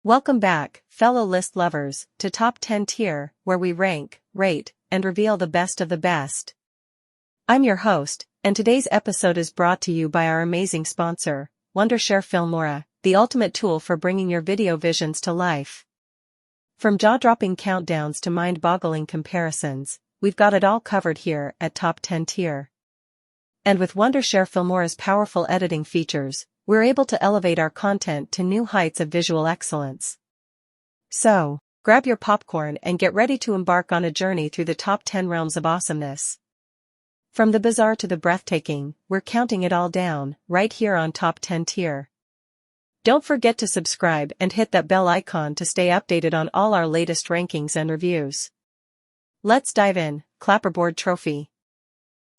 Welcome back, fellow list lovers, to Top 10 Tier, where we rank, rate, and reveal the best of the best. I'm your host, and today's episode is brought to you by our amazing sponsor, Wondershare Filmora, the ultimate tool for bringing your video visions to life. From jaw-dropping countdowns to mind-boggling comparisons, we've got it all covered here at Top 10 Tier. And with Wondershare Filmora's powerful editing features, we're able to elevate our content to new heights of visual excellence. So, grab your popcorn and get ready to embark on a journey through the top 10 realms of awesomeness. From the bizarre to the breathtaking, we're counting it all down, right here on Top 10 Tier. Don't forget to subscribe and hit that bell icon to stay updated on all our latest rankings and reviews. Let's dive in, clapperboard trophy.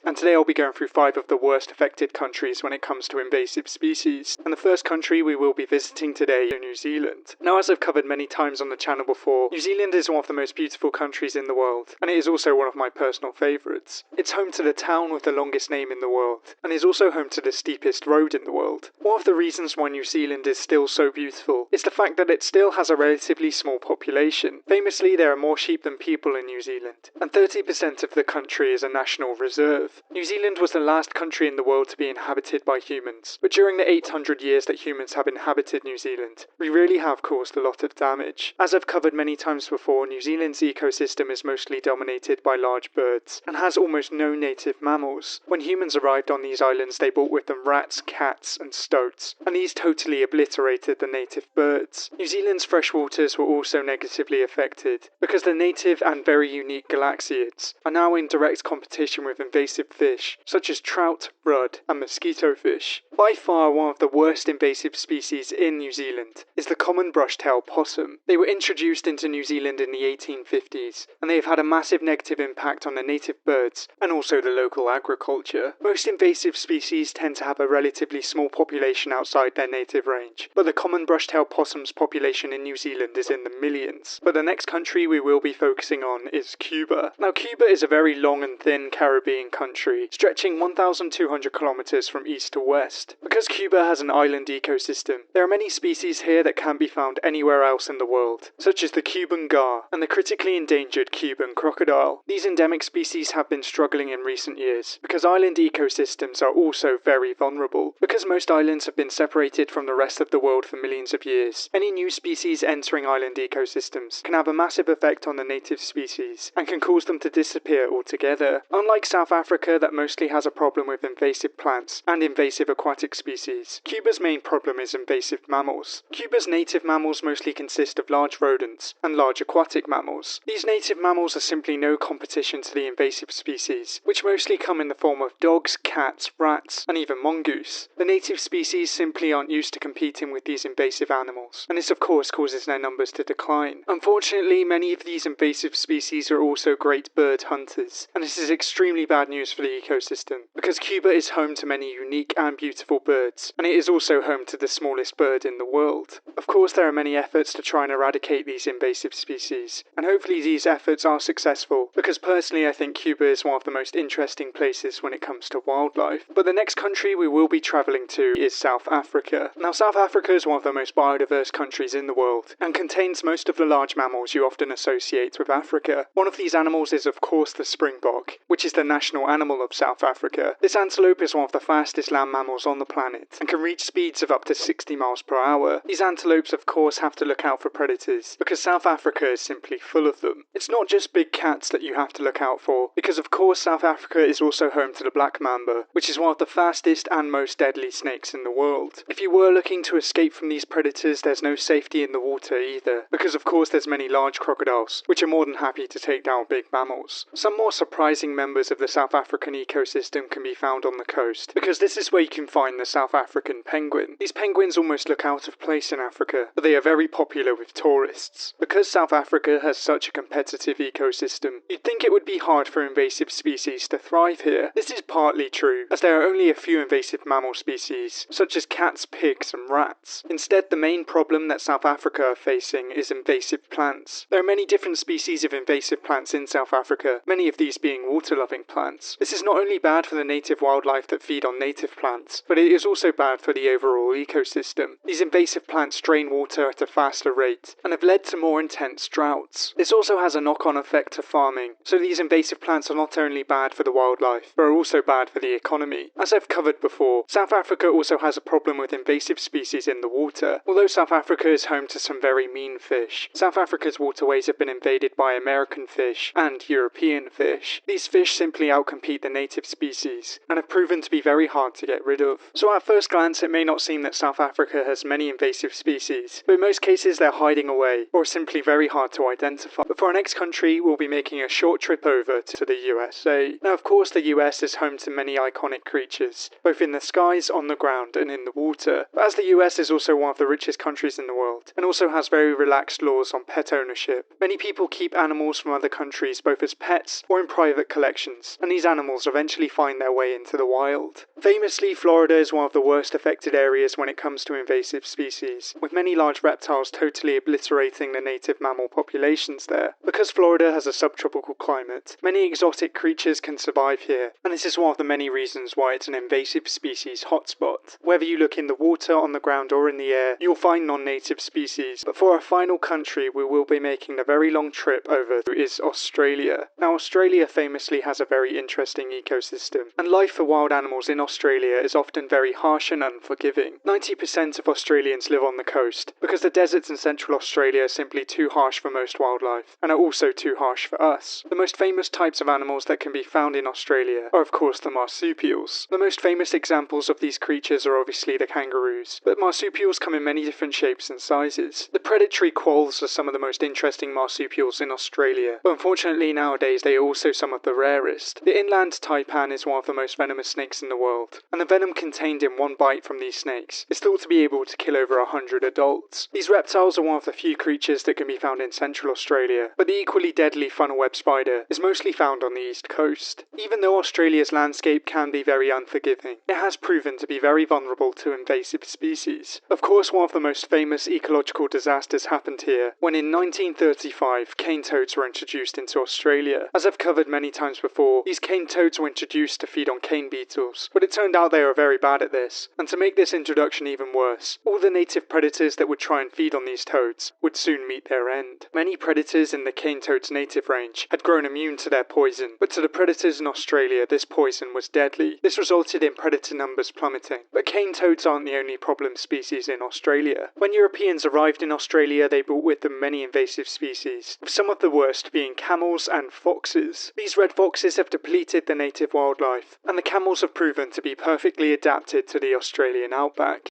And today I'll be going through 5 of the worst affected countries when it comes to invasive species. And the first country we will be visiting today is New Zealand. Now, as I've covered many times on the channel before, New Zealand is one of the most beautiful countries in the world, and it is also one of my personal favourites. It's home to the town with the longest name in the world, and is also home to the steepest road in the world. One of the reasons why New Zealand is still so beautiful is the fact that it still has a relatively small population. Famously, there are more sheep than people in New Zealand, and 30% of the country is a national reserve. New Zealand was the last country in the world to be inhabited by humans, but during the 800 years that humans have inhabited New Zealand, we really have caused a lot of damage. As I've covered many times before, New Zealand's ecosystem is mostly dominated by large birds, and has almost no native mammals. When humans arrived on these islands, they brought with them rats, cats, and stoats, and these totally obliterated the native birds. New Zealand's freshwaters were also negatively affected, because the native and very unique galaxiids are now in direct competition with invasive fish, such as trout, rudd, and mosquito fish. By far one of the worst invasive species in New Zealand is the common brush-tailed possum. They were introduced into New Zealand in the 1850s, and they have had a massive negative impact on the native birds and also the local agriculture. Most invasive species tend to have a relatively small population outside their native range, but the common brush-tailed possum's population in New Zealand is in the millions. But the next country we will be focusing on is Cuba. Now, Cuba is a very long and thin Caribbean country, stretching 1,200 kilometers from east to west. Because Cuba has an island ecosystem, there are many species here that can't be found anywhere else in the world, such as the Cuban gar and the critically endangered Cuban crocodile. These endemic species have been struggling in recent years, because island ecosystems are also very vulnerable. Because most islands have been separated from the rest of the world for millions of years, any new species entering island ecosystems can have a massive effect on the native species, and can cause them to disappear altogether. Unlike South Africa, that mostly has a problem with invasive plants and invasive aquatic species, Cuba's main problem is invasive mammals. Cuba's native mammals mostly consist of large rodents and large aquatic mammals. These native mammals are simply no competition to the invasive species, which mostly come in the form of dogs, cats, rats, and even mongoose. The native species simply aren't used to competing with these invasive animals, and this of course causes their numbers to decline. Unfortunately, many of these invasive species are also great bird hunters, and this is extremely bad news for the ecosystem, because Cuba is home to many unique and beautiful birds, and it is also home to the smallest bird in the world. Of course, there are many efforts to try and eradicate these invasive species, and hopefully these efforts are successful, because personally I think Cuba is one of the most interesting places when it comes to wildlife. But the next country we will be travelling to is South Africa. Now, South Africa is one of the most biodiverse countries in the world, and contains most of the large mammals you often associate with Africa. One of these animals is of course the springbok, which is the national animal of South Africa. This antelope is one of the fastest land mammals on the planet, and can reach speeds of up to 60 miles per hour. These antelopes of course have to look out for predators, because South Africa is simply full of them. It's not just big cats that you have to look out for, because of course South Africa is also home to the black mamba, which is one of the fastest and most deadly snakes in the world. If you were looking to escape from these predators, there's no safety in the water either, because of course there's many large crocodiles, which are more than happy to take down big mammals. Some more surprising members of the South African ecosystem can be found on the coast, because this is where you can find the South African penguin. These penguins almost look out of place in Africa, but they are very popular with tourists. Because South Africa has such a competitive ecosystem, you'd think it would be hard for invasive species to thrive here. This is partly true, as there are only a few invasive mammal species, such as cats, pigs, and rats. Instead, the main problem that South Africa are facing is invasive plants. There are many different species of invasive plants in South Africa, many of these being water-loving plants. This is not only bad for the native wildlife that feed on native plants, but it is also bad for the overall ecosystem. These invasive plants drain water at a faster rate and have led to more intense droughts. This also has a knock-on effect to farming, so these invasive plants are not only bad for the wildlife, but are also bad for the economy. As I've covered before, South Africa also has a problem with invasive species in the water. Although South Africa is home to some very mean fish, South Africa's waterways have been invaded by American fish and European fish. These fish simply outcompete the native species and have proven to be very hard to get rid of. So at first glance it may not seem that South Africa has many invasive species, but in most cases they're hiding away or simply very hard to identify. But for our next country, we'll be making a short trip over to the USA. Now of course the US is home to many iconic creatures, both in the skies, on the ground and in the water. But as the US is also one of the richest countries in the world, and also has very relaxed laws on pet ownership, many people keep animals from other countries both as pets or in private collections, and these animals eventually find their way into the wild. Famously, Florida is one of the worst affected areas when it comes to invasive species, with many large reptiles totally obliterating the native mammal populations there. Because Florida has a subtropical climate, many exotic creatures can survive here, and this is one of the many reasons why it's an invasive species hotspot. Whether you look in the water, on the ground or in the air, you'll find non-native species. But for our final country we will be making a very long trip over to is Australia. Now Australia famously has a very interesting ecosystem, and life for wild animals in Australia is often very harsh and unforgiving. 90% of Australians live on the coast, because the deserts in central Australia are simply too harsh for most wildlife, and are also too harsh for us. The most famous types of animals that can be found in Australia are of course the marsupials. The most famous examples of these creatures are obviously the kangaroos, but marsupials come in many different shapes and sizes. The predatory quolls are some of the most interesting marsupials in Australia, but unfortunately nowadays they are also some of the rarest. The inland taipan is one of the most venomous snakes in the world, and the venom contained in one bite from these snakes is thought to be able to kill over 100 adults. These reptiles are one of the few creatures that can be found in central Australia, but the equally deadly funnel web spider is mostly found on the east coast. Even though Australia's landscape can be very unforgiving, it has proven to be very vulnerable to invasive species. Of course, one of the most famous ecological disasters happened here when in 1935 cane toads were introduced into Australia. As I've covered many times before, these cane toads were introduced to feed on cane beetles, but it turned out they were very bad at this, and to make this introduction even worse, all the native predators that would try and feed on these toads would soon meet their end. Many predators in the cane toad's native range had grown immune to their poison, but to the predators in Australia this poison was deadly. This resulted in predator numbers plummeting. But cane toads aren't the only problem species in Australia. When Europeans arrived in Australia they brought with them many invasive species, with some of the worst being camels and foxes. These red foxes have depleted the native wildlife, and the camels have proven to be perfectly adapted to the Australian outback.